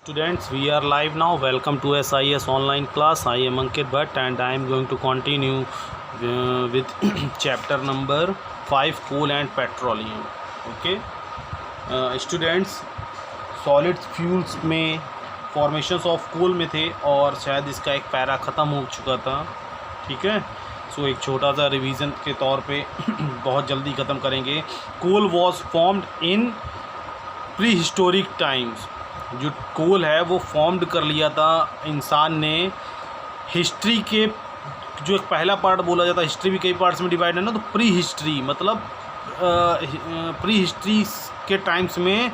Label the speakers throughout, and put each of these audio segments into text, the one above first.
Speaker 1: Students, we are live now. Welcome to SIS online class. I am Ankit Bhatt and I am going to continue with chapter number 5, coal and petroleum. Okay, students, solid fuels में formations of coal में थे और शायद इसका एक para ख़त्म हो चुका था. ठीक है, सो एक छोटा सा रिवीजन के तौर पे बहुत जल्दी ख़त्म करेंगे. Coal was formed in prehistoric times. जो कोल है वो फॉर्म्ड कर लिया था इंसान ने हिस्ट्री के, जो एक पहला पार्ट बोला जाता है. हिस्ट्री भी कई पार्ट्स में डिवाइड है ना, तो प्री हिस्ट्री मतलब प्री हिस्ट्री के टाइम्स में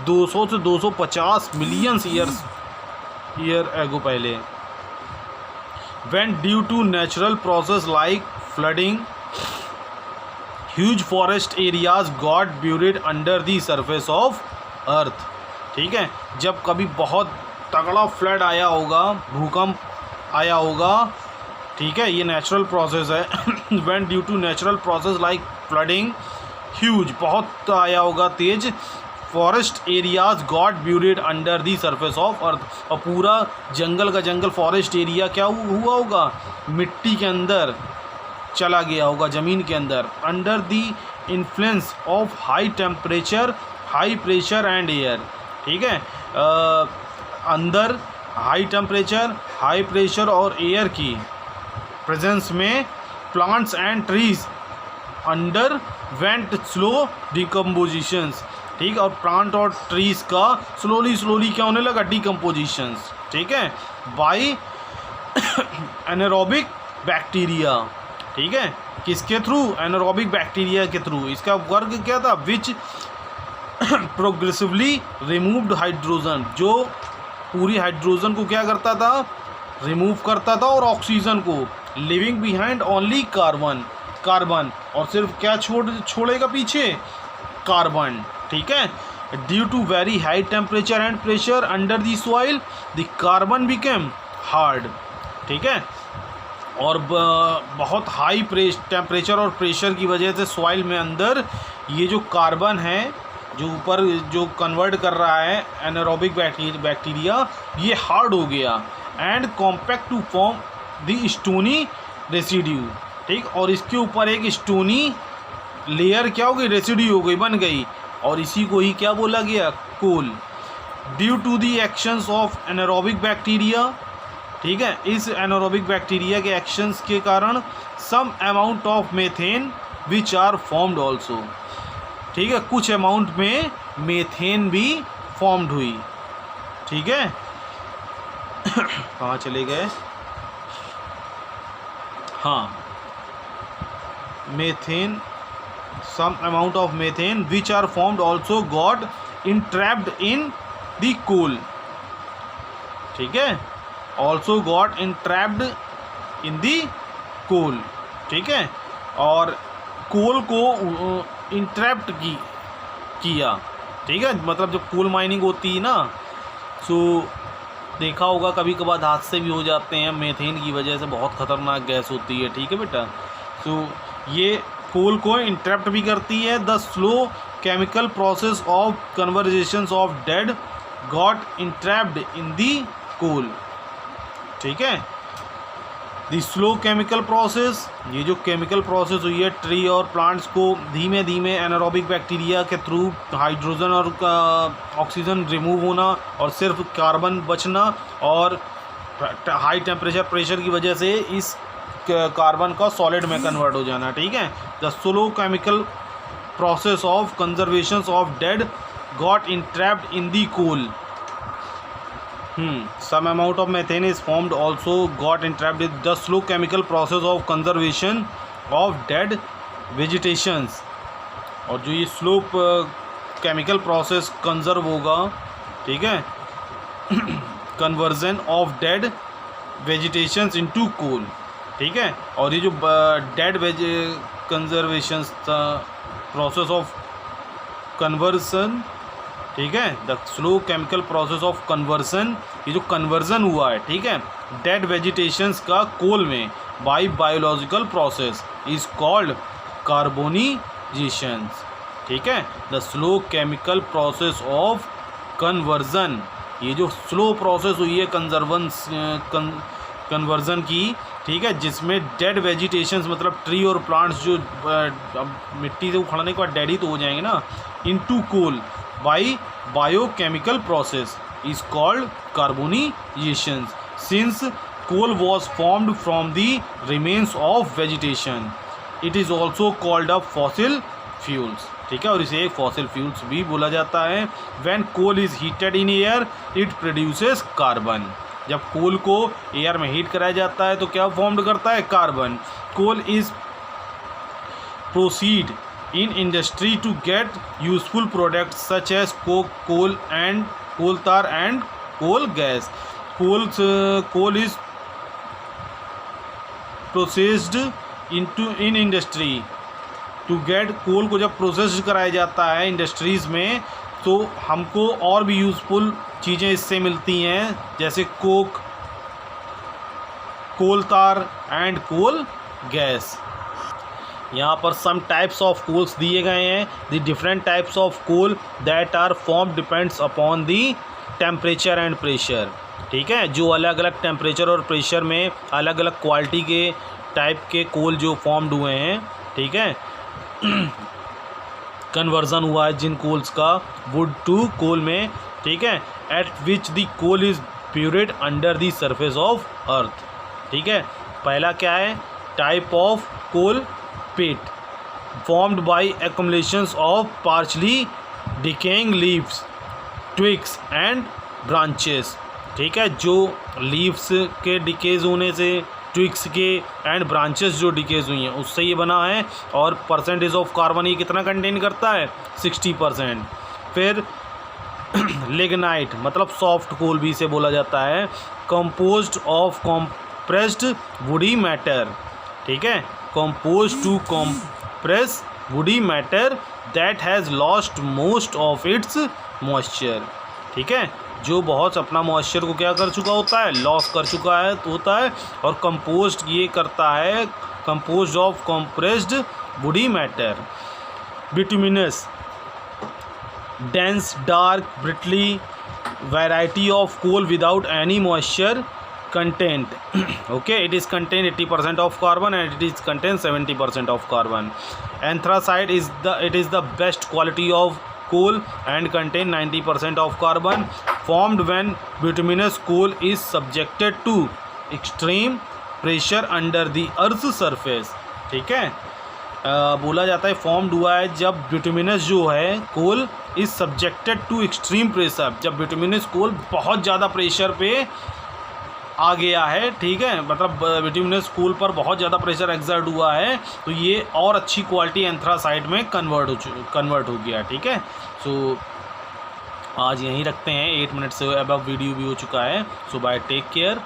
Speaker 1: 200 से 250 मिलियंस ईयर एगो पहले. When due to natural process like flooding huge forest areas got buried under the surface of earth. ठीक है, जब कभी बहुत तगड़ा फ्लड आया होगा, भूकंप आया होगा, ठीक है, ये नेचुरल प्रोसेस है. When due to natural process like flooding huge, बहुत आया होगा तेज, forest areas got buried under the surface of earth. और पूरा जंगल का जंगल, फॉरेस्ट एरिया क्या हुआ होगा, मिट्टी के अंदर चला गया होगा, ज़मीन के अंदर. Under the influence of high temperature, high pressure and air. ठीक है, अंदर हाई टेम्परेचर, हाई प्रेशर और एयर की प्रेजेंस में plants and trees underwent slow decompositions. ठीक, और प्लांट और ट्रीज का स्लोली क्या होने लगा, डिकम्पोजिशंस. ठीक है, बाय एनारोबिक बैक्टीरिया. ठीक है, किसके थ्रू, एनारोबिक बैक्टीरिया के थ्रू. इसका वर्ग क्या था, विच प्रोग्रेसिवली रिमूव्ड हाइड्रोजन, जो पूरी हाइड्रोजन को क्या करता था, रिमूव करता था, और ऑक्सीजन को, लिविंग बिहाइंड ओनली कार्बन, और सिर्फ क्या छोड़ेगा पीछे, कार्बन. ठीक है, due to very high temperature and pressure under the soil the carbon became hard. ठीक है, और बहुत हाई टेम्परेचर और प्रेशर की वजह से सॉइल में अंदर ये जो कार्बन है, जो ऊपर जो कन्वर्ट कर रहा है एनारोबिक बैक्टीरिया, ये हार्ड हो गया. And compact to form the stony residue. ठीक, और इसके ऊपर एक स्टोनी लेयर क्या हो गई, रेसिड्यू हो गई, बन गई, और इसी को ही क्या बोला गया, coal. Due to the actions of anaerobic bacteria. ठीक है, इस एनारोबिक बैक्टीरिया के एक्शंस के कारण some amount of methane which are formed also. ठीक है, कुछ अमाउंट में मेथेन भी फॉर्म्ड हुई. ठीक है, कहाँ चले गए, हाँ, methane, some amount of methane which are formed also got entrapped in the coal. ठीक है, also got entrapped in the coal. ठीक है, और कोल को इंट्रैप्ट किया. ठीक है, मतलब जब कोल माइनिंग होती है ना, सो देखा होगा कभी कभार हादसे भी हो जाते हैं मेथेन की वजह से, बहुत ख़तरनाक गैस होती है. ठीक है बेटा, सो ये कोल को इंट्रैप्ट भी करती है. The slow chemical process of conversions of dead got entrapped in the coal. ठीक है, दी स्लो केमिकल प्रोसेस, ये जो केमिकल प्रोसेस हुई है ट्री और प्लांट्स को धीमे धीमे एनारोबिक बैक्टीरिया के थ्रू हाइड्रोजन और ऑक्सीजन रिमूव होना और सिर्फ कार्बन बचना, और हाई टेम्परेचर प्रेशर की वजह से इस कार्बन का सॉलिड में कन्वर्ट हो जाना. ठीक है, the slow chemical process of conservation of dead got entrapped in the coal. Some amount of methane is formed also got entrapped in the slow chemical process of conservation of dead vegetations. और जो ये slow chemical process conserve होगा, ठीक है, conversion of dead vegetations into coal. ठीक है, और ये जो dead conservation process of conversion, ठीक है, the slow chemical process of conversion, ये जो कन्वर्जन हुआ है, ठीक है, डेड वेजिटेशंस का कोल में by biological process is called carbonisations. ठीक है, the slow chemical process of conversion ये जो स्लो प्रोसेस हुई है कन्वर्जन की, ठीक है, जिसमें डेड वेजिटेशंस मतलब ट्री और प्लांट्स जो मिट्टी से उखड़ने के बाद डेड ही तो हो जाएंगे ना, into coal by biochemical process is called carbonisation, since coal was formed from the remains of vegetation. It is also called a fossil fuels, ठीक है, और इसे एक फॉसिल फ्यूल्स भी बोला जाता है। When coal is heated in air it produces carbon. जब कोल को एयर में हीट कराया जाता है तो क्या फॉर्म करता है, carbon. Coal is proceed in industry to get useful products such as coke, coal and coal tar and coal gas. Coal is processed in industry to get, coal को जब प्रोसेस कराया जाता है इंडस्ट्रीज़ में तो हमको और भी यूज़फुल चीज़ें इससे मिलती हैं, जैसे Coke, coal tar and coal gas. यहाँ पर सम टाइप्स ऑफ कोल्स दिए गए हैं। The different types of coal that are form depends upon the temperature and pressure, ठीक है, जो अलग अलग टेम्परेचर और प्रेशर में अलग अलग क्वालिटी के टाइप के कोल जो फॉर्म्ड हुए हैं, ठीक है, कन्वर्जन हुआ है जिन कोल्स का वुड टू कोल में, ठीक है, at which the coal is buried under the surface of earth, ठीक है। पहला क्या है, type of coal peat formed by accumulations of partially decaying leaves, twigs and branches, ठीक है, जो लीव्स के डिकेज होने से, ट्विग्स के एंड ब्रांचेस जो डिकेज हुई हैं उससे ये बना है। और परसेंटेज ऑफ कार्बन ये कितना कंटेन करता है, 60%। फिर लिग्नाइट मतलब सॉफ्ट कोल भी इसे बोला जाता है, composed of compressed woody matter, ठीक है, composed to compress woody matter that has lost most of its moisture, ठीक है, जो बहुत अपना मॉइस्चर को क्या कर चुका होता है, लॉस कर चुका है होता है। और कंपोस्ट ये करता है, composed of compressed woody matter. Bituminous dense dark brittly variety of coal without any moisture content. Okay, it is contain 80% of carbon and it is contain 70% of carbon. Anthracite is the best quality of coal and contain 90% of carbon, formed when bituminous coal is subjected to extreme pressure under the earth's surface. ठीक है, बोला जाता है formed हुआ है जब bituminous जो है coal is subjected to extreme pressure, जब बिटुमिनस कोल बहुत ज़्यादा प्रेशर पे आ गया है, ठीक है, मतलब बिटुमिनस कोल पर बहुत ज़्यादा प्रेशर एक्सर्ट हुआ है तो ये और अच्छी क्वालिटी एंथ्रासाइट में कन्वर्ट हो गया, ठीक है। सो आज यहीं रखते हैं, 8 मिनट से अबव वीडियो भी हो चुका है। सो बाय, टेक केयर।